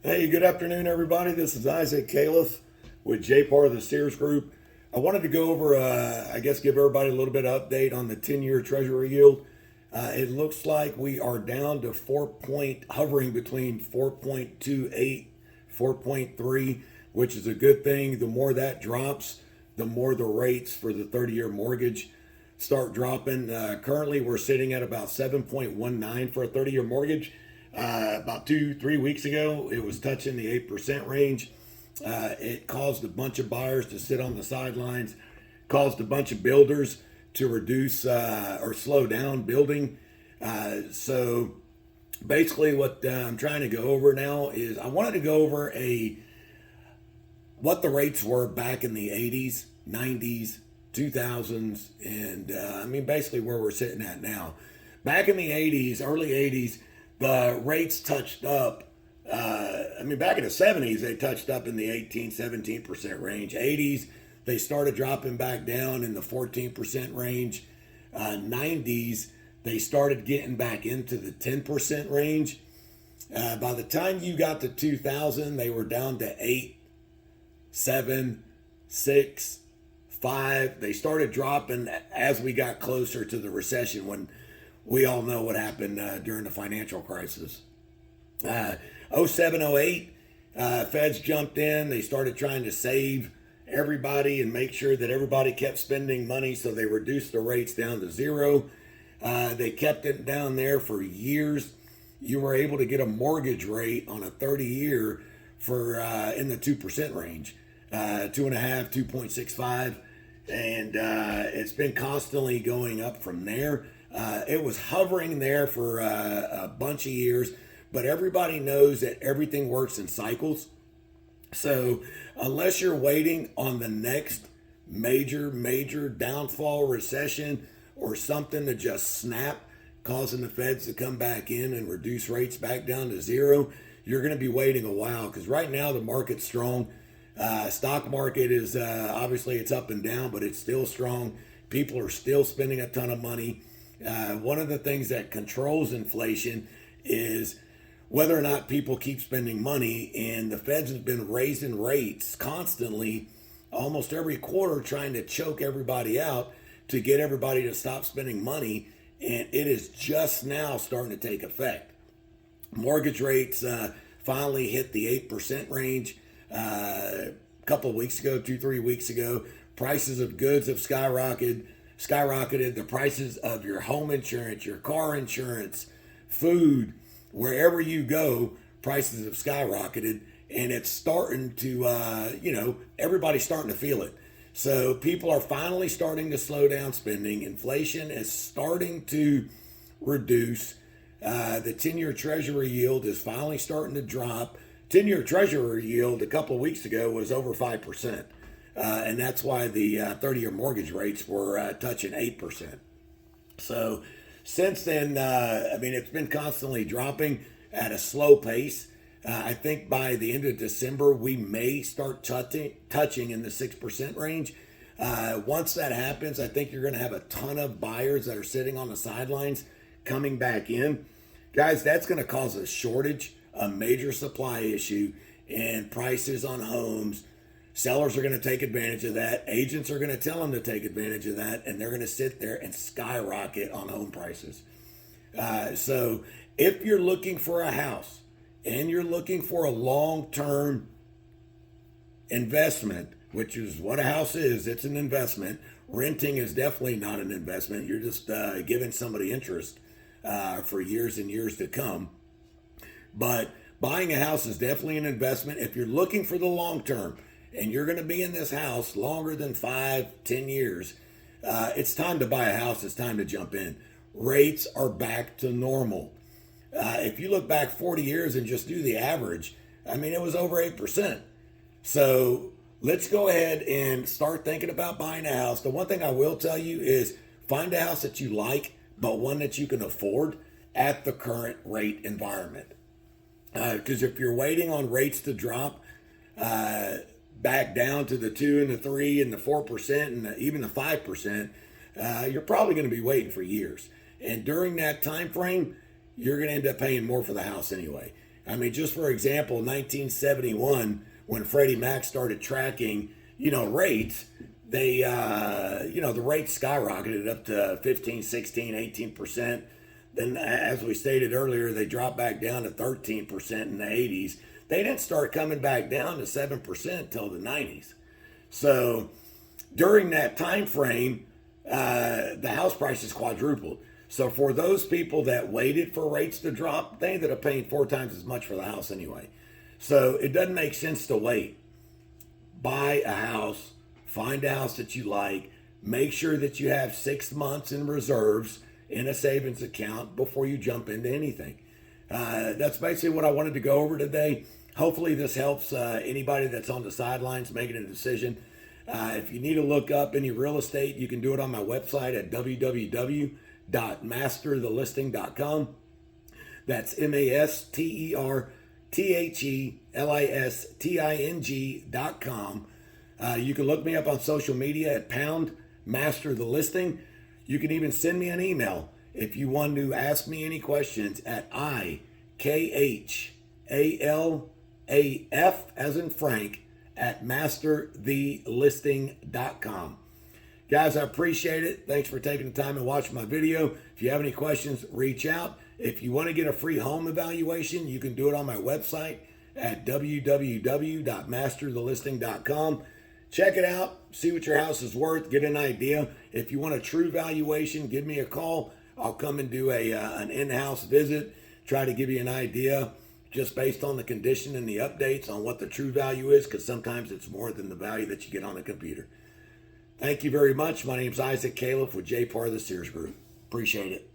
Hey, good afternoon, everybody. This is Isaac Califf with JPAR of the Sears Group. I wanted to go over, give everybody a little bit of update on the 10-year Treasury yield. It looks like we are down to hovering between 4.28, 4.3, which is a good thing. The more that drops, the more the rates for the 30-year mortgage start dropping. Currently, we're sitting at about 7.19 for a 30-year mortgage. About 2-3 weeks ago, it was touching the 8% range. It caused a bunch of buyers to sit on the sidelines, caused a bunch of builders to reduce or slow down building. So basically what I'm trying to go over now is I wanted to go over what the rates were back in the 80s, 90s, 2000s, and basically where we're sitting at now. Back in the 80s, early 80s, the rates touched up. Back in the 70s, they touched up in the 18-17% range. 80s, they started dropping back down in the 14% range. 90s, they started getting back into the 10% range. By the time you got to 2000, they were down to 8, 7, 6, 5. They started dropping as we got closer to the recession, when we all know what happened during the financial crisis. 07, 08, feds jumped in. They started trying to save everybody and make sure that everybody kept spending money, so they reduced the rates down to zero. They kept it down there for years. You were able to get a mortgage rate on a 30-year for in the 2% range, 2.5, 2.65, and it's been constantly going up from there. It was hovering there for a bunch of years, but everybody knows that everything works in cycles. So unless you're waiting on the next major downfall, recession, or something to just snap, causing the feds to come back in and reduce rates back down to zero, you're going to be waiting a while, because right now the market's strong. Stock market is obviously it's up and down, but it's still strong. People are still spending a ton of money. One of the things that controls inflation is whether or not people keep spending money, and the Feds have been raising rates constantly, almost every quarter, trying to choke everybody out to get everybody to stop spending money, and it is just now starting to take effect. Mortgage rates finally hit the 8% range a couple of weeks ago, 2-3 weeks ago. Prices of goods have skyrocketed. The prices of your home insurance, your car insurance, food, wherever you go, prices have skyrocketed, and it's starting to, everybody's starting to feel it. So people are finally starting to slow down spending. Inflation is starting to reduce. The 10-year Treasury yield is finally starting to drop. 10-year Treasury yield a couple of weeks ago was over 5%. And that's why the 30-year mortgage rates were touching 8%. So since then, it's been constantly dropping at a slow pace. I think by the end of December, we may start touching in the 6% range. Once that happens, I think you're going to have a ton of buyers that are sitting on the sidelines coming back in. Guys, that's going to cause a shortage, a major supply issue, and prices on homes. Sellers are going to take advantage of that. Agents are going to tell them to take advantage of that, and they're going to sit there and skyrocket on home prices. So if you're looking for a house and you're looking for a long-term investment, which is what a house is, it's an investment. Renting is definitely not an investment. You're just giving somebody interest for years and years to come. But buying a house is definitely an investment. If you're looking for the long term, and you're going to be in this house longer than 5-10 years, it's time to buy a house. It's time to jump in. Rates are back to normal. If you look back 40 years and just do the average, it was over 8%. So let's go ahead and start thinking about buying a house. The one thing I will tell you is find a house that you like, but one that you can afford at the current rate environment. Because if you're waiting on rates to drop, back down to the 2 and the 3 and the 4% and even the 5%, you're probably going to be waiting for years. And during that time frame, you're going to end up paying more for the house anyway. I mean, just for example, 1971, when Freddie Mac started tracking, rates, they, the rates skyrocketed up to 15, 16, 18%. Then, as we stated earlier, they dropped back down to 13% in the 80s. They didn't start coming back down to 7% until the 90s. So during that time frame, the house prices quadrupled. So for those people that waited for rates to drop, they ended up paying 4 times as much for the house anyway. So it doesn't make sense to wait. Buy a house, find a house that you like, make sure that you have 6 months in reserves in a savings account before you jump into anything. That's basically what I wanted to go over today. Hopefully this helps anybody that's on the sidelines making a decision. If you need to look up any real estate, you can do it on my website at www.masterthelisting.com. That's masterthelisting.com. You can look me up on social media at #MasterTheListing. You can even send me an email if you want to ask me any questions at IKHALAF as in Frank at masterthelisting.com. Guys, I appreciate it. Thanks for taking the time and watching my video. If you have any questions, reach out. If you want to get a free home evaluation, you can do it on my website at www.masterthelisting.com. Check it out. See what your house is worth. Get an idea. If you want a true valuation, give me a call. I'll come and do an in-house visit. Try to give you an idea just based on the condition and the updates on what the true value is, because sometimes it's more than the value that you get on a computer. Thank you very much. My name is Isaac Califf with J. Parr, the Sears Group. Appreciate it.